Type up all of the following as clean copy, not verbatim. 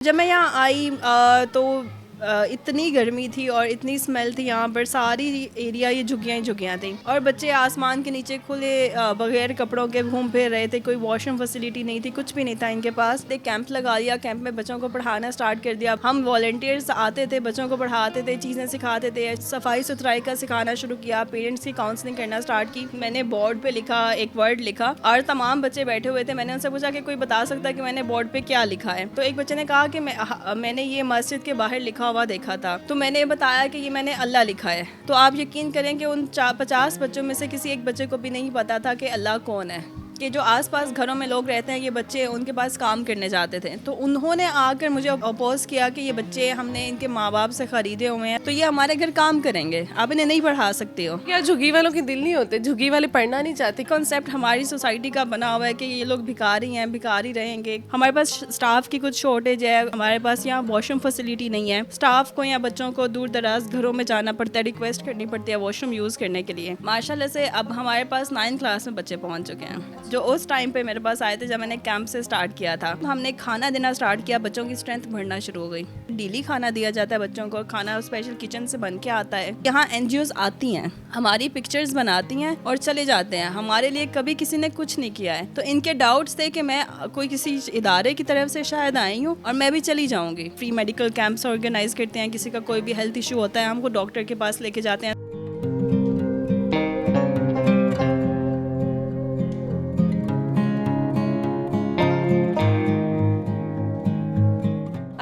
जब मैं यहाँ आई तो इतनी गर्मी थी और इतनी स्मेल थी यहाँ पर, सारी एरिया ये झुग्गियाँ ही झुग्गियाँ थी और बच्चे आसमान के नीचे खुले बगैर कपड़ों के घूम फिर रहे थे। कोई वॉशरूम फैसिलिटी नहीं थी, कुछ भी नहीं था इनके पास। एक कैंप लगा दिया, कैंप में बच्चों को पढ़ाना स्टार्ट कर दिया। हम वॉलंटियर्स आते थे, बच्चों को पढ़ाते थे, चीज़ें सिखाते थे, सफाई सुथराई का सिखाना शुरू किया, पेरेंट्स की काउंसलिंग करना स्टार्ट की। मैंने बोर्ड पे लिखा, एक वर्ड लिखा और तमाम बच्चे बैठे हुए थे। मैंने उनसे पूछा कि कोई बता सकता है कि मैंने बोर्ड पे क्या लिखा है। तो एक बच्चे ने कहा कि मैंने ये मस्जिद के बाहर लिखा हुआ देखा था। तो मैंने बताया कि ये मैंने अल्लाह लिखा है। तो आप यकीन करें कि उन 50 बच्चों में से किसी एक बच्चे को भी नहीं पता था कि अल्लाह कौन है। कि जो आसपास घरों में लोग रहते हैं, ये बच्चे उनके पास काम करने जाते थे, तो उन्होंने आकर मुझे अपोज किया कि ये बच्चे हमने इनके माँ बाप से खरीदे हुए हैं, तो ये हमारे घर काम करेंगे, आप इन्हें नहीं पढ़ा सकते हो। क्या झुग्गी वालों के दिल नहीं होते? झुग्गी वाले पढ़ना नहीं चाहते? कॉन्सेप्ट हमारी सोसाइटी का बना हुआ है कि ये लोग भिखारी हैं, भिखारी रहेंगे। हमारे पास स्टाफ की कुछ शॉर्टेज है, हमारे पास यहाँ वॉशरूम फैसिलिटी नहीं है। स्टाफ को या बच्चों को दूर दराज घरों में जाना पड़ता है, रिक्वेस्ट करनी पड़ती है वॉशरूम यूज़ करने के लिए। माशाल्लाह से अब हमारे पास 9th क्लास में बच्चे पहुँच चुके हैं जो उस टाइम पे मेरे पास आए थे जब मैंने कैंप से स्टार्ट किया था। हमने खाना देना स्टार्ट किया, बच्चों की स्ट्रेंथ बढ़ना शुरू हो गई। डेली खाना दिया जाता है बच्चों को, खाना स्पेशल किचन से बन के आता है। यहाँ NGOs आती हैं, हमारी पिक्चर्स बनाती हैं और चले जाते हैं। हमारे लिए कभी किसी ने कुछ नहीं किया है। तो इनके डाउट्स थे कि मैं कोई किसी इदारे की तरफ से शायद आई हूँ और मैं भी चली जाऊँगी। फ्री मेडिकल कैंप्स ऑर्गेनाइज करते हैं, किसी का कोई भी हेल्थ इशू होता है हमको डॉक्टर के पास लेके जाते हैं।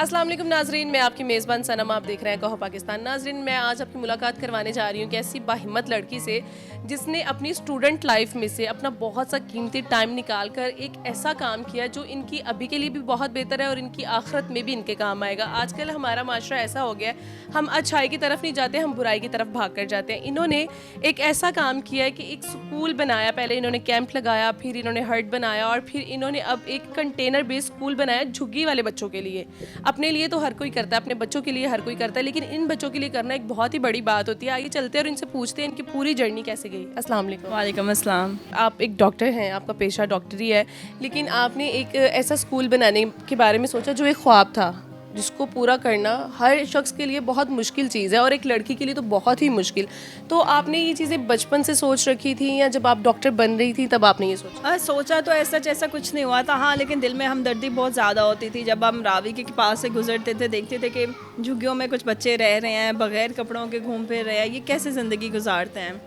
अस्सलाम वालेकुम नाजरीन, मैं आपकी मेज़बान सनम, आप देख रहे हैं कहो पाकिस्तान। नाजरीन, मैं आज आपकी मुलाकात करवाने जा रही हूँ कि ऐसी बाहिम्मत लड़की से जिसने अपनी स्टूडेंट लाइफ में से अपना बहुत सा कीमती टाइम निकाल कर एक ऐसा काम किया जो इनकी अभी के लिए भी बहुत बेहतर है और इनकी आखिरत में भी इनके काम आएगा। आजकल हमारा माशरा ऐसा हो गया है, हम अच्छाई की तरफ नहीं जाते, हम बुराई की तरफ भाग कर जाते हैं। इन्होंने एक ऐसा काम किया है कि एक स्कूल बनाया, पहले इन्होंने कैंप लगाया, फिर इन्होंने हट बनाया और फिर इन्होंने अब एक कंटेनर बेस्ड स्कूल बनाया झुग्गी वाले बच्चों के लिए। अपने लिए तो हर कोई करता है, अपने बच्चों के लिए हर कोई करता है, लेकिन इन बच्चों के लिए करना एक बहुत ही बड़ी बात होती है। आइए चलते हैं और इनसे पूछते हैं इनकी पूरी जर्नी कैसे गई। अस्सलाम वालेकुम। वालेकुम अस्सलाम। आप एक डॉक्टर हैं, आपका पेशा डॉक्टरी है, लेकिन आपने एक ऐसा स्कूल बनाने के बारे में सोचा जो एक ख्वाब था, जिसको पूरा करना हर शख्स के लिए बहुत मुश्किल चीज़ है और एक लड़की के लिए तो बहुत ही मुश्किल। तो आपने ये चीज़ें बचपन से सोच रखी थी या जब आप डॉक्टर बन रही थी तब आपने ये सोचा? सोचा तो ऐसा कुछ नहीं हुआ था, हाँ, लेकिन दिल में हमदर्दी बहुत ज़्यादा होती थी। जब हम रावी के पास से गुजरते थे, देखते थे कि झुग्गियों में कुछ बच्चे रह रहे हैं, बग़ैर कपड़ों के घूम फिर रहे हैं, ये कैसे ज़िंदगी गुजारते हैं।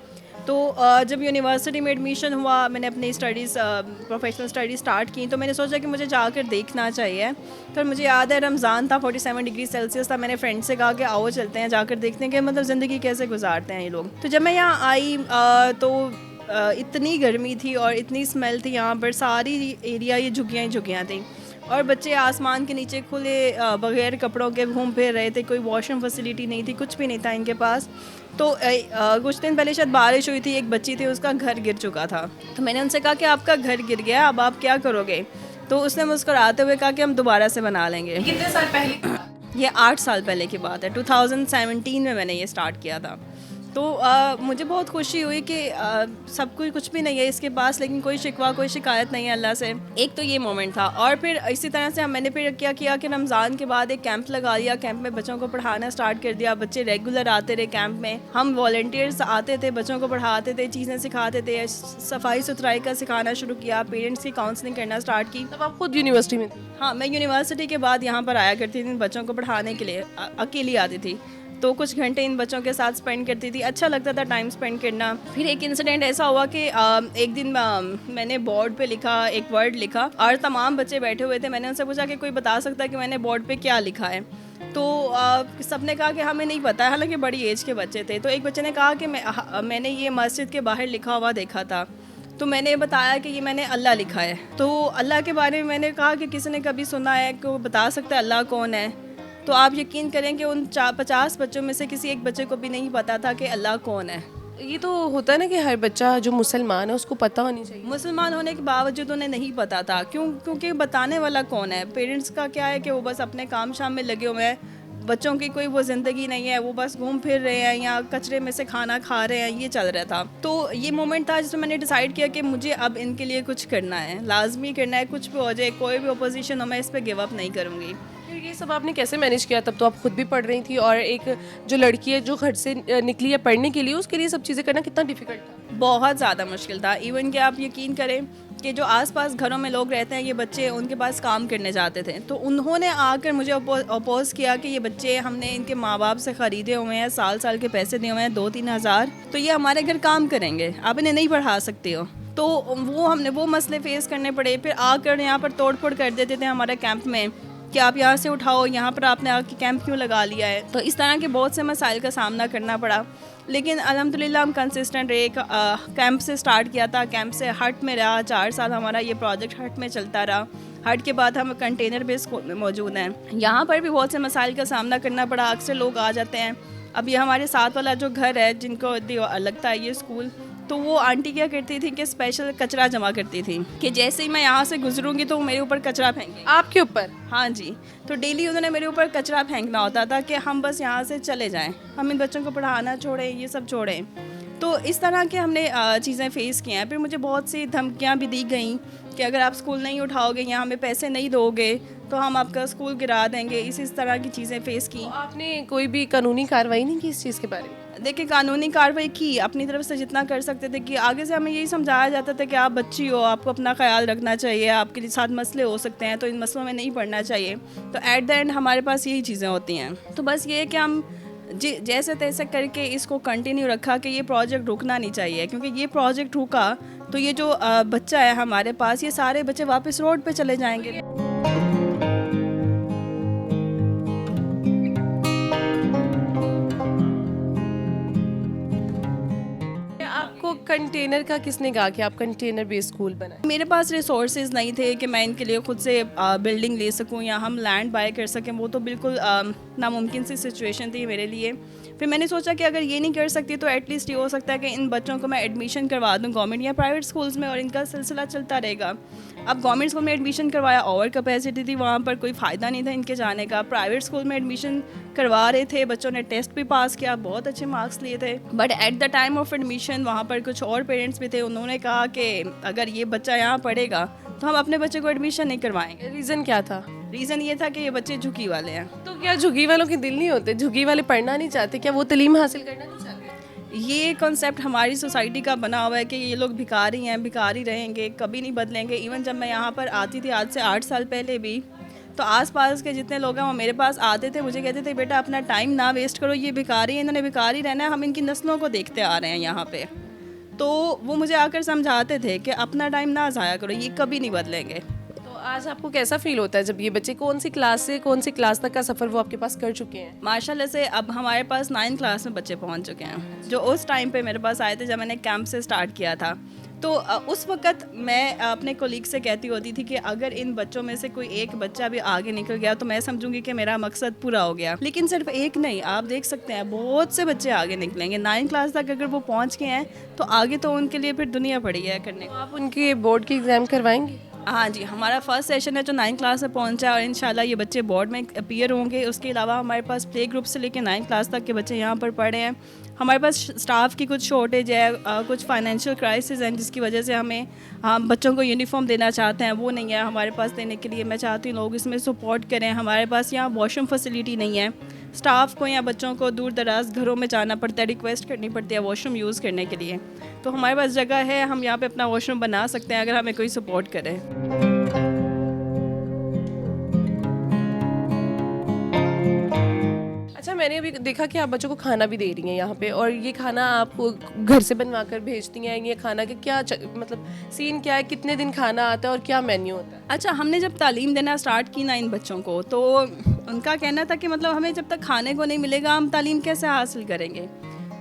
तो जब यूनिवर्सिटी में एडमिशन हुआ, मैंने अपनी स्टडीज़ प्रोफेशनल स्टडीज़ स्टार्ट की, तो मैंने सोचा कि मुझे जाकर देखना चाहिए। तो मुझे याद है रमज़ान था, 47 डिग्री सेल्सियस था। मैंने फ्रेंड से कहा कि आओ चलते हैं, जाकर देखते हैं कि मतलब ज़िंदगी कैसे गुजारते हैं ये लोग। तो जब मैं यहाँ आई तो इतनी गर्मी थी और इतनी स्मेल थी यहाँ पर, सारी एरिया ये झुग्गियाँ ही झुग्गियाँ थी और बच्चे आसमान के नीचे खुले बगैर कपड़ों के घूम फिर रहे थे। कोई वॉशरूम फैसिलिटी नहीं थी, कुछ भी नहीं था इनके पास। तो कुछ दिन पहले शायद बारिश हुई थी, एक बच्ची थी, उसका घर गिर चुका था। तो मैंने उनसे कहा कि आपका घर गिर गया, अब आप क्या करोगे? तो उसने मुस्कुराते हुए कहा कि हम दोबारा से बना लेंगे। कितने साल पहले? ये 8 साल पहले की बात है, 2017 में मैंने ये स्टार्ट किया था। तो मुझे बहुत खुशी हुई कि सब कुछ भी नहीं है इसके पास, लेकिन कोई शिकवा कोई शिकायत नहीं है अल्लाह से। एक तो ये मोमेंट था और फिर इसी तरह से मैंने फिर क्या किया कि रमज़ान के बाद एक कैंप लगा दिया, कैंप में बच्चों को पढ़ाना स्टार्ट कर दिया। बच्चे रेगुलर आते रहे कैंप में, हम वॉलंटियर्स आते थे, बच्चों को पढ़ाते थे, चीज़ें सिखाते थे, सफाई सुथराई का सिखाना शुरू किया, पेरेंट्स की काउंसलिंग करना स्टार्ट की। तब आप खुद यूनिवर्सिटी में थी? हाँ, मैं यूनिवर्सिटी के बाद यहाँ पर आया करती थी बच्चों को पढ़ाने के लिए, अकेली आती थी, तो कुछ घंटे इन बच्चों के साथ स्पेंड करती थी। अच्छा लगता था टाइम स्पेंड करना। फिर एक इंसिडेंट ऐसा हुआ कि एक दिन मैंने बोर्ड पे लिखा, एक वर्ड लिखा और तमाम बच्चे बैठे हुए थे। मैंने उनसे पूछा कि कोई बता सकता है कि मैंने बोर्ड पे क्या लिखा है? तो सबने कहा कि हमें नहीं पता है, हालांकि बड़ी एज के बच्चे थे। तो एक बच्चे ने कहा कि मैंने ये मस्जिद के बाहर लिखा हुआ देखा था। तो मैंने बताया कि ये मैंने अल्लाह लिखा है। तो अल्लाह के बारे में मैंने कहा कि किसी ने कभी सुना है कि वो बता सकता है अल्लाह कौन है? तो आप यकीन करें कि उन 50 बच्चों में से किसी एक बच्चे को भी नहीं पता था कि अल्लाह कौन है। ये तो होता है ना कि हर बच्चा जो मुसलमान है उसको पता होनी चाहिए। मुसलमान होने के बावजूद उन्हें नहीं पता था, क्योंकि बताने वाला कौन है? पेरेंट्स का क्या है कि वो बस अपने काम शाम में लगे हुए हैं, बच्चों की कोई वो ज़िंदगी नहीं है, वो बस घूम फिर रहे हैं या कचरे में से खाना खा रहे हैं, ये चल रहा था। तो ये मोमेंट था जिसमें मैंने डिसाइड किया कि मुझे अब इनके लिए कुछ करना है, लाजमी करना है। कुछ भी हो जाए, कोई भी अपोजिशन हो, मैं इस पर गिव अप नहीं करूँगी। फिर ये सब आपने कैसे मैनेज किया? तब तो आप खुद भी पढ़ रही थी और एक जो लड़की है जो घर से निकली है पढ़ने के लिए, उसके लिए सब चीज़ें करना कितना डिफिकल्ट था? बहुत ज़्यादा मुश्किल था। इवन कि आप यकीन करें कि जो आसपास घरों में लोग रहते हैं, ये बच्चे उनके पास काम करने जाते थे, तो उन्होंने आकर मुझे अपोज किया कि ये बच्चे हमने इनके माँ बाप से ख़रीदे हुए हैं, साल साल के पैसे दिए हुए हैं 2-3 हज़ार, तो ये हमारे घर काम करेंगे, आप इन्हें नहीं पढ़ा सकते हो। तो हमने वो मसले फ़ेस करने पड़े। फिर आकर यहाँ पर तोड़ फोड़ कर देते थे हमारे कैंप में कि आप यहाँ से उठाओ, यहाँ पर आपने आके कैंप क्यों लगा लिया है। तो इस तरह के बहुत से मसाइल का सामना करना पड़ा, लेकिन अल्हम्दुलिल्लाह हम कंसिस्टेंट रहे। कैंप से स्टार्ट किया था, कैंप से हट में रहा 4 साल हमारा ये प्रोजेक्ट हट में चलता रहा। हट के बाद हम कंटेनर बेस्ड स्कूल में मौजूद हैं। यहाँ पर भी बहुत से मसाइल का सामना करना पड़ा। अक्सर लोग आ जाते हैं। अब ये हमारे साथ वाला जो घर है, जिनको लगता है ये स्कूल, तो वो आंटी क्या करती थी कि स्पेशल कचरा जमा करती थी कि जैसे ही मैं यहाँ से गुजरूंगी तो वो मेरे ऊपर कचरा फेंकेंगे। आपके ऊपर? हाँ जी। तो डेली उन्होंने मेरे ऊपर कचरा फेंकना होता था कि हम बस यहाँ से चले जाएं, हम इन बच्चों को पढ़ाना छोड़ें, ये सब छोड़ें। तो इस तरह के हमने चीज़ें फ़ेस की हैं। फिर मुझे बहुत सी धमकियाँ भी दी गई कि अगर आप स्कूल नहीं उठाओगे या हमें पैसे नहीं दोगे तो हम आपका स्कूल गिरा देंगे। इस तरह की चीज़ें फ़ेस की। तो आपने कोई भी कानूनी कार्रवाई नहीं की इस चीज़ के बारे में? देखिए, कानूनी कार्रवाई की अपनी तरफ से जितना कर सकते थे कि आगे से हमें यही समझाया जाता था कि आप बच्ची हो, आपको अपना ख्याल रखना चाहिए, आपके साथ मसले हो सकते हैं, तो इन मसलों में नहीं पड़ना चाहिए। तो एट द एंड हमारे पास यही चीज़ें होती हैं। तो बस ये है कि हम जैसे तैसे करके इसको कंटिन्यू रखा कि ये प्रोजेक्ट रुकना नहीं चाहिए, क्योंकि ये प्रोजेक्ट रुका तो ये जो बच्चा है हमारे पास, ये सारे बच्चे वापस रोड पे चले जाएंगे। आपको कंटेनर का किसने कहा कि आप कंटेनर बेस्ड स्कूल बनाएं? मेरे पास रिसोर्सेज नहीं थे कि मैं इनके लिए खुद से बिल्डिंग ले सकूं या हम लैंड बाय कर सकें। वो तो बिल्कुल नामुमकिन सी सिचुएशन थी मेरे लिए। फिर मैंने सोचा कि अगर ये नहीं कर सकती तो एटलीस्ट ये हो सकता है कि इन बच्चों को मैं एडमिशन करवा दूं गवर्नमेंट या प्राइवेट स्कूल्स में, और इनका सिलसिला चलता रहेगा। अब गवर्नमेंट स्कूल में एडमिशन करवाया, ओवर कैपेसिटी थी वहाँ पर, कोई फ़ायदा नहीं था इनके जाने का। प्राइवेट स्कूल में एडमिशन करवा रहे थे, बच्चों ने टेस्ट भी पास किया, बहुत अच्छे मार्क्स लिए थे, but at the time of admission वहाँ पर कुछ और पेरेंट्स भी थे। उन्होंने कहा कि अगर ये बच्चा यहाँ पढ़ेगा तो हम अपने बच्चे को एडमिशन नहीं करवाएंगे। रीज़न क्या था? रीज़न ये था कि ये बच्चे झुकी वाले हैं। तो क्या झुग्गी वालों के दिल नहीं होते? झुग्गी वाले पढ़ना नहीं चाहते? क्या वो तालीम हासिल करना नहीं चाहते? ये कॉन्सेप्ट हमारी सोसाइटी का बना हुआ है कि ये लोग भिखारी हैं, भिखारी रहेंगे, कभी नहीं बदलेंगे। इवन जब मैं यहाँ पर आती थी आज से 8 साल पहले भी, तो आसपास के जितने लोग हैं वो मेरे पास आते थे, मुझे कहते थे बेटा अपना टाइम ना वेस्ट करो, ये भिखारी हैं, इन्होंने भिखारी रहना है, हम इनकी नस्लों को देखते आ रहे हैं यहाँ पे। तो वो मुझे आकर समझाते थे कि अपना टाइम ना ज़ाया करो, ये कभी नहीं बदलेंगे। तो आज आपको कैसा फील होता है जब ये बच्चे कौन सी क्लास से कौन सी क्लास तक का सफ़र वो आपके पास कर चुके हैं? माशाल्लाह से अब हमारे पास 9th क्लास में बच्चे पहुंच चुके हैं, जो उस टाइम पे मेरे पास आए थे जब मैंने कैंप से स्टार्ट किया था। तो उस वक़्त मैं अपने कोलीग से कहती होती थी कि अगर इन बच्चों में से कोई एक बच्चा भी आगे निकल गया तो मैं समझूंगी कि मेरा मकसद पूरा हो गया। लेकिन सिर्फ एक नहीं, आप देख सकते हैं बहुत से बच्चे आगे निकलेंगे। 9th क्लास तक अगर वो पहुंच गए हैं तो आगे तो उनके लिए फिर दुनिया पड़ी है करने को। तो आप उनके बोर्ड के एग्ज़ाम करवाएंगे? हाँ जी, हमारा फर्स्ट सेशन है जो 9th क्लास में पहुंचा है और इंशाल्लाह ये बच्चे बोर्ड में अपीयर होंगे। उसके अलावा हमारे पास प्ले ग्रुप से लेकर 9th क्लास तक के बच्चे यहाँ पर पढ़े हैं। हमारे पास स्टाफ की कुछ शॉर्टेज है, कुछ फाइनेंशियल क्राइसिस हैं जिसकी वजह से हम बच्चों को यूनिफॉर्म देना चाहते हैं, वो नहीं है हमारे पास देने के लिए। मैं चाहती हूँ लोग इसमें सपोर्ट करें। हमारे पास यहाँ वॉशरूम फैसिलिटी नहीं है, स्टाफ को या बच्चों को दूर दराज घरों में जाना पड़ता है, रिक्वेस्ट करनी पड़ती है वॉशरूम यूज़ करने के लिए। तो हमारे पास जगह है, हम यहाँ पे अपना वॉशरूम बना सकते हैं अगर हमें कोई सपोर्ट करे। अच्छा, मैंने अभी देखा कि आप बच्चों को खाना भी दे रही हैं यहाँ पे, और ये खाना आप घर से बनवा कर भेजती हैं। ये खाना के क्या मतलब सीन क्या है, कितने दिन खाना आता है और क्या मेन्यू होता है? अच्छा, हमने जब तालीम देना स्टार्ट की ना इन बच्चों को, तो उनका कहना था कि मतलब हमें जब तक खाने को नहीं मिलेगा हम तालीम कैसे हासिल करेंगे।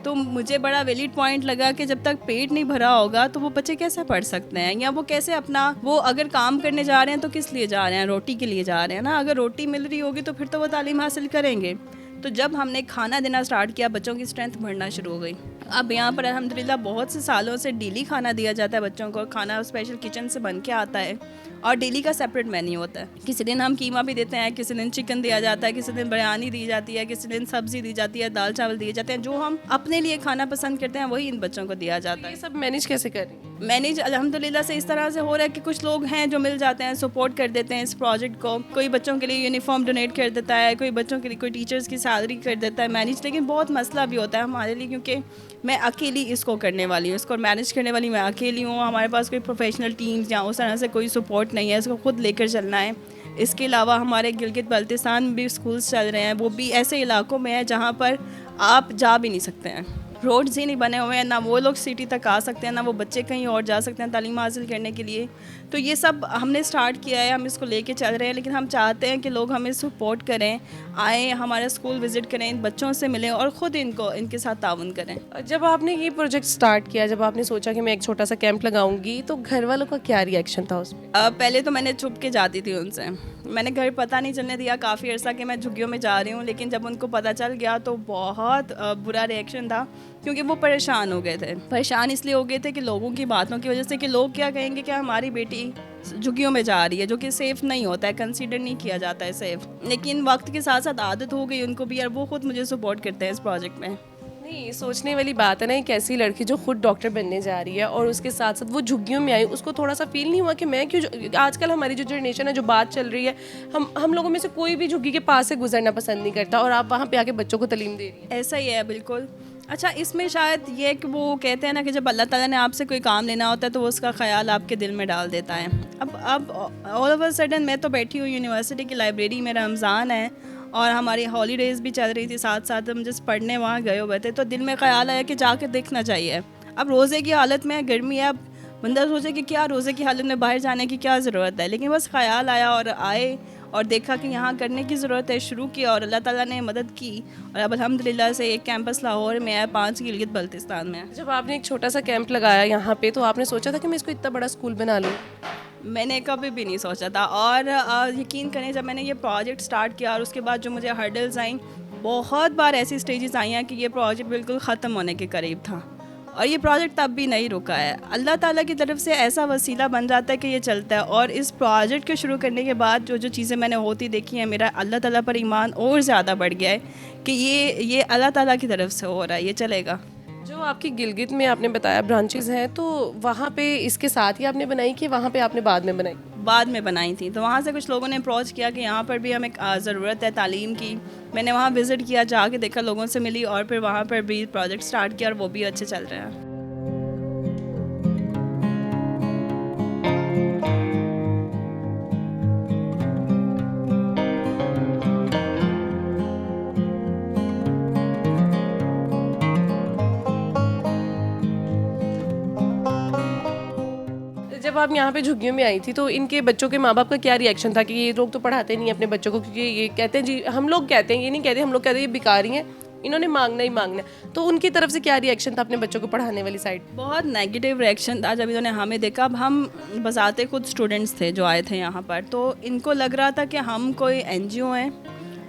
तो मुझे बड़ा वैलिड पॉइंट लगा कि जब तक पेट नहीं भरा होगा तो वो बच्चे कैसे पढ़ सकते हैं, या वो कैसे अपना, वो अगर काम करने जा रहे हैं तो किस लिए जा रहे हैं, रोटी के लिए जा रहे हैं ना। अगर रोटी मिल रही होगी तो फिर तो वो तालीम हासिल करेंगे। तो जब हमने खाना देना स्टार्ट किया बच्चों की स्ट्रेंथ बढ़ना शुरू हो गई। अब यहाँ पर अल्हम्दुलिल्लाह बहुत से सालों से डेली खाना दिया जाता है बच्चों को। खाना स्पेशल किचन से बन के आता है और डेली का सेपरेट मेन्यू होता है। किसी दिन हम कीमा भी देते हैं, किसी दिन चिकन दिया जाता है, किसी दिन बिरयानी दी जाती है, किसी दिन सब्जी दी जाती है, दाल चावल दिए जाते हैं। जो हम अपने लिए खाना पसंद करते हैं वही इन बच्चों को दिया जाता है। ये सब मैनेज कैसे कर रही हैं? मैनेज अल्हम्दुलिल्लाह से इस तरह से हो रहा है कि कुछ लोग हैं जो मिल जाते हैं, सपोर्ट कर देते हैं इस प्रोजेक्ट को। कोई बच्चों के लिए यूनिफॉर्म डोनेट कर देता है, कोई बच्चों के लिए कोई टीचर्स की सैलरी कर देता है मैनेज। लेकिन बहुत मसला भी होता है हमारे लिए, क्योंकि मैं अकेली इसको करने वाली हूँ, इसको मैनेज करने वाली मैं अकेली हूँ। हमारे पास कोई प्रोफेशनल टीम्स या उस तरह से कोई सपोर्ट नहीं है, इसको खुद लेकर चलना है। इसके अलावा हमारे गिलगित बल्तिस्तान में भी स्कूल्स चल रहे हैं, वो भी ऐसे इलाकों में है जहाँ पर आप जा भी नहीं सकते हैं, रोड्स ही नहीं बने हुए हैं, ना वो लोग सिटी तक आ सकते हैं, ना वो बच्चे कहीं और जा सकते हैं तालीम हासिल करने के लिए। तो ये सब हमने स्टार्ट किया है, हम इसको लेके चल रहे हैं। लेकिन हम चाहते हैं कि लोग हमें सपोर्ट करें, आएँ, हमारा स्कूल विज़िट करें, इन बच्चों से मिलें और ख़ुद इनके साथ ताउन करें। जब आपने ये प्रोजेक्ट स्टार्ट किया, जब आपने सोचा कि मैं एक छोटा सा कैंप लगाऊंगी, तो घर वालों का क्या रिएक्शन था उसमें? पहले तो मैंने छुप के जाती थी उनसे, मैंने घर पता नहीं चलने दिया काफ़ी अर्सा कि मैं झुग्गियों में जा रही हूँ। लेकिन जब उनको पता चल गया तो बहुत बुरा रिएक्शन था, क्योंकि वो परेशान हो गए थे। परेशान इसलिए हो गए थे कि लोगों की बातों की वजह से, कि लोग क्या कहेंगे कि हमारी बेटी झुग्गियों में जा रही है, जो कि सेफ़ नहीं होता है, कंसीडर नहीं किया जाता है सेफ़। लेकिन वक्त के साथ साथ आदत हो गई उनको भी, और वो खुद मुझे सपोर्ट करते हैं इस प्रोजेक्ट में। नहीं, सोचने वाली बात है ना, एक ऐसी लड़की जो खुद डॉक्टर बनने जा रही है और उसके साथ साथ वो झुग्गियों में आई, उसको थोड़ा सा फील नहीं हुआ कि मैं क्यों? आजकल हमारी जो जनरेशन है, जो बात चल रही है, हम लोगों में से कोई भी झुग्गी के पास से गुजरना पसंद नहीं करता, और आप वहाँ पे आके बच्चों को तालीम दे रही है। ऐसा ही है बिल्कुल। अच्छा, इसमें शायद ये है कि वो कहते हैं ना कि जब अल्लाह ताला ने आपसे कोई काम लेना होता है तो वो उसका ख्याल आपके दिल में डाल देता है। अब ऑल ऑफ अ सडन मैं तो बैठी हूँ यूनिवर्सिटी की लाइब्रेरी में, रमज़ान है और हमारी हॉलीडेज़ भी चल रही थी, साथ साथ हम जिस पढ़ने वहाँ गए हुए थे, तो दिल में ख्याल आया कि जाकर देखना चाहिए। अब रोज़े की हालत में गर्मी है, अब बंदा सोचे कि क्या रोज़े की हालत में बाहर जाने की क्या ज़रूरत है। लेकिन बस ख्याल आया और आए और देखा कि यहाँ करने की ज़रूरत है, शुरू किया और अल्लाह ताला ने मदद की। और अब अल्हम्दुलिल्लाह से एक कैंपस लाहौर में है, 5 गिलगित बल्तिस्तान में है। जब आपने एक छोटा सा कैंप लगाया यहाँ पे, तो आपने सोचा था कि मैं इसको इतना बड़ा स्कूल बना लूँ? मैंने कभी भी नहीं सोचा था। और यकीन करें, जब मैंने ये प्रोजेक्ट स्टार्ट किया और उसके बाद जो मुझे हर्डल्स आई, बहुत बार ऐसी स्टेजेस आई हैं कि ये प्रोजेक्ट बिल्कुल ख़त्म होने के करीब था, और ये प्रोजेक्ट तब भी नहीं रुका है। अल्लाह ताला की तरफ से ऐसा वसीला बन जाता है कि ये चलता है। और इस प्रोजेक्ट के शुरू करने के बाद जो चीज़ें मैंने होती देखी हैं, मेरा अल्लाह ताला पर ईमान और ज़्यादा बढ़ गया है कि ये अल्लाह ताला की तरफ से हो रहा है, ये चलेगा। जो आपकी गिलगित में आपने बताया ब्रांचेस हैं, तो वहाँ पे इसके साथ ही आपने बनाई कि वहाँ पे आपने बाद में बनाई? बाद में बनाई थी। तो वहाँ से कुछ लोगों ने अप्रोच किया कि यहाँ पर भी हमें ज़रूरत है तालीम की। मैंने वहाँ विज़िट किया, जाके देखा, लोगों से मिली और फिर वहाँ पर भी प्रोजेक्ट स्टार्ट किया और वो भी अच्छे चल रहे हैं। जब आप यहाँ पे झुग्गियों में आई थी, तो इनके बच्चों के माँ बाप का क्या रिएक्शन था कि ये लोग तो पढ़ाते नहीं हैं अपने बच्चों को, क्योंकि ये कहते हैं जी, हम लोग कहते हैं, ये नहीं कहते, हम लोग कहते हैं ये भिखारी हैं, इन्होंने मांगना ही मांगना है। तो उनकी तरफ से क्या रिएक्शन था अपने बच्चों को पढ़ाने वाली साइड? बहुत नेगेटिव रिएक्शन था जब इन्होंने हमें देखा। अब हम बजाते खुद स्टूडेंट्स थे जो आए थे यहाँ पर, तो इनको लग रहा था कि हम कोई NGO हैं,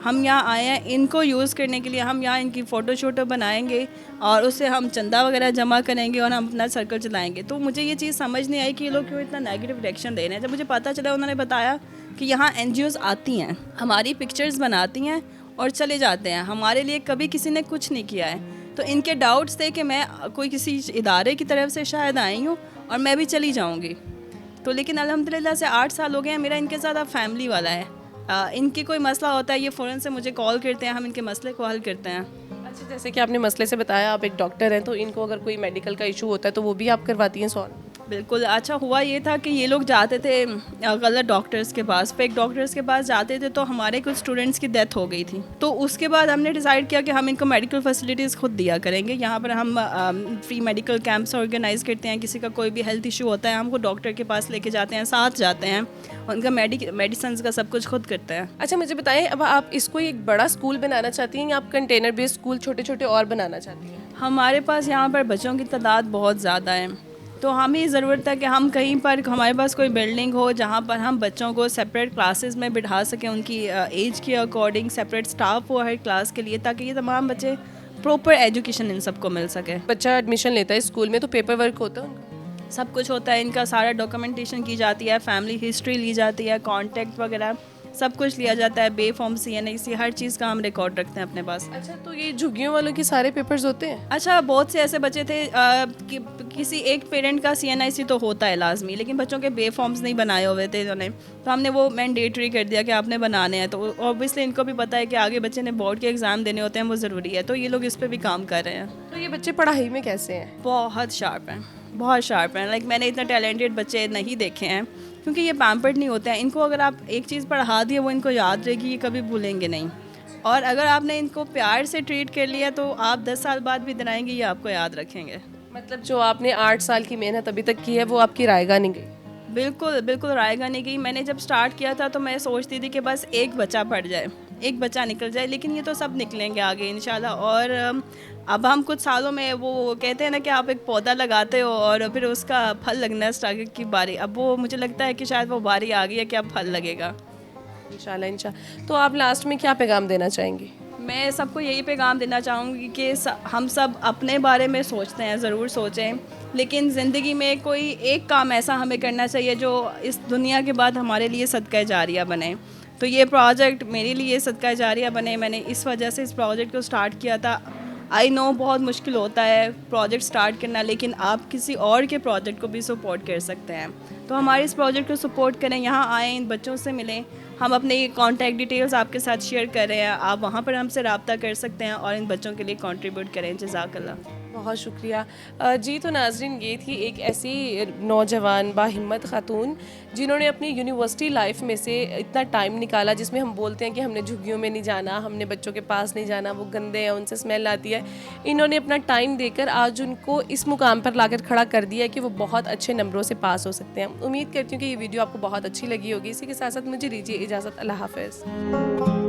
हम यहाँ आए हैं इनको यूज़ करने के लिए, हम यहाँ इनकी फ़ोटो शोटो बनाएंगे और उससे हम चंदा वगैरह जमा करेंगे और हम अपना सर्कल चलाएंगे। तो मुझे ये चीज़ समझ नहीं आई कि ये लोग क्यों इतना नेगेटिव रिएक्शन दे रहे हैं। जब मुझे पता चला, उन्होंने बताया कि यहाँ NGOs आती हैं, हमारी पिक्चर्स बनाती हैं और चले जाते हैं, हमारे लिए कभी किसी ने कुछ नहीं किया है। तो इनके डाउट्स थे कि मैं कोई किसी इदारे की तरफ से शायद आई हूँ और मैं भी चली जाऊँगी। तो लेकिन अल्हम्दुलिल्लाह से 8 साल हो गए हैं, मेरा इनके साथ फैमिली वाला है। इनकी कोई मसला होता है, ये फ़ौरन से मुझे कॉल करते हैं, हम इनके मसले को हल करते हैं। अच्छा, जैसे कि आपने मसले से बताया, आप एक डॉक्टर हैं, तो इनको अगर कोई मेडिकल का इशू होता है तो वो भी आप करवाती हैं सॉल्व? बिल्कुल। अच्छा, हुआ ये था कि ये लोग जाते थे गलत डॉक्टर्स के पास, फेक डॉक्टर्स के पास जाते थे, तो हमारे कुछ स्टूडेंट्स की डेथ हो गई थी। तो उसके बाद हमने डिसाइड किया कि हम इनको मेडिकल फैसिलिटीज़ खुद दिया करेंगे। यहाँ पर हम फ्री मेडिकल कैंप्स ऑर्गेनाइज़ करते हैं, किसी का कोई भी हेल्थ इशू होता है हमको डॉक्टर के पास लेके जाते हैं, साथ जाते हैं, उनका मेडिसिन का सब कुछ खुद करते हैं। अच्छा, मुझे बताएं, अब आप इसको एक बड़ा स्कूल बनाना चाहती हैं या आप कंटेनर बेस्ड स्कूल छोटे छोटे और बनाना चाहती हैं? हमारे पास यहाँ पर बच्चों की तादाद बहुत ज़्यादा है, तो हमें ज़रूरत है कि हम कहीं पर हमारे पास कोई बिल्डिंग हो जहाँ पर हम बच्चों को सेपरेट क्लासेस में बिठा सकें, उनकी एज के अकॉर्डिंग सेपरेट स्टाफ हो हर क्लास के लिए, ताकि ये तमाम बच्चे प्रॉपर एजुकेशन इन सबको मिल सके। बच्चा एडमिशन लेता है स्कूल में तो पेपर वर्क होता है उनका? सब कुछ होता है, इनका सारा डॉक्यूमेंटेशन की जाती है, फैमिली हिस्ट्री ली जाती है, कॉन्टैक्ट वगैरह सब कुछ लिया जाता है, बे फॉर्म CNIC हर चीज़ का हम रिकॉर्ड रखते हैं अपने पास। अच्छा, तो ये झुग्गियों वालों के सारे पेपर्स होते हैं? अच्छा, बहुत से ऐसे बच्चे थे किसी एक पेरेंट का CNIC तो होता है लाजमी, लेकिन बच्चों के बे फॉर्म्स नहीं बनाए हुए थे इन्होंने, तो हमने वो मैंडेटरी कर दिया कि आपने बनाने हैं। तो ऑब्वियसली इनको भी पता है कि आगे बच्चे ने बोर्ड के एग्ज़ाम देने होते हैं, वो ज़रूरी है, तो ये लोग इस पर भी काम कर रहे हैं। तो ये बच्चे पढ़ाई में कैसे हैं? बहुत शार्प हैं, बहुत शार्प हैं। लाइक मैंने इतने टैलेंटेड बच्चे नहीं देखे हैं, क्योंकि ये पैम्पर्ड नहीं होते हैं। इनको अगर आप एक चीज़ पढ़ा दिए वो इनको याद रहेगी, ये कभी भूलेंगे नहीं। और अगर आपने इनको प्यार से ट्रीट कर लिया तो आप 10 साल बाद भी दिलाएंगे, ये आपको याद रखेंगे। मतलब जो आपने 8 साल की मेहनत अभी तक की है वो आपकी रायगा नहीं गई? बिल्कुल बिल्कुल रायगा नहीं गई। मैंने जब स्टार्ट किया था तो मैं सोचती थी कि बस एक बच्चा पढ़ जाए, एक बच्चा निकल जाए, लेकिन ये तो सब निकलेंगे आगे इंशाल्लाह। और अब हम कुछ सालों में, वो कहते हैं ना कि आप एक पौधा लगाते हो और फिर उसका फल लगना स्टार्ट की बारी, अब वो मुझे लगता है कि शायद वो बारी आ गई है कि अब फल लगेगा इंशाल्लाह इंशाल्लाह। तो आप लास्ट में क्या पैगाम देना चाहेंगी? मैं सबको यही पैगाम देना चाहूँगी कि हम सब अपने बारे में सोचते हैं, ज़रूर सोचें, लेकिन ज़िंदगी में कोई एक काम ऐसा हमें करना चाहिए जो इस दुनिया के बाद हमारे लिए सदका जारिया बने। तो ये प्रोजेक्ट मेरे लिए सदका जारिया बने, मैंने इस वजह से इस प्रोजेक्ट को स्टार्ट किया था। आई नो बहुत मुश्किल होता है प्रोजेक्ट स्टार्ट करना, लेकिन आप किसी और के प्रोजेक्ट को भी सपोर्ट कर सकते हैं। तो हमारे इस प्रोजेक्ट को सपोर्ट करें, यहाँ आएँ, इन बच्चों से मिलें। हम अपने कॉन्टैक्ट डिटेल्स आपके साथ शेयर कर रहे हैं, आप वहाँ पर हमसे रब्ता कर सकते हैं और इन बच्चों के लिए कंट्रीब्यूट करें। जज़ाकल्लाह। बहुत शुक्रिया जी। तो नाज़रीन, ये थी एक ऐसी नौजवान बाहिम्मत खातून जिन्होंने अपनी यूनिवर्सिटी लाइफ में से इतना टाइम निकाला, जिसमें हम बोलते हैं कि हमने झुग्गियों में नहीं जाना, हमने बच्चों के पास नहीं जाना, वो गंदे हैं, उनसे स्मेल आती है। इन्होंने अपना टाइम देकर आज उनको इस मुकाम पर लाकर खड़ा कर दिया कि वो बहुत अच्छे नंबरों से पास हो सकते हैं। उम्मीद करती हूँ कि ये वीडियो आपको बहुत अच्छी लगी होगी। इसी के साथ साथ मुझे दीजिए इजाज़त। अल्लाह हाफ़िज़।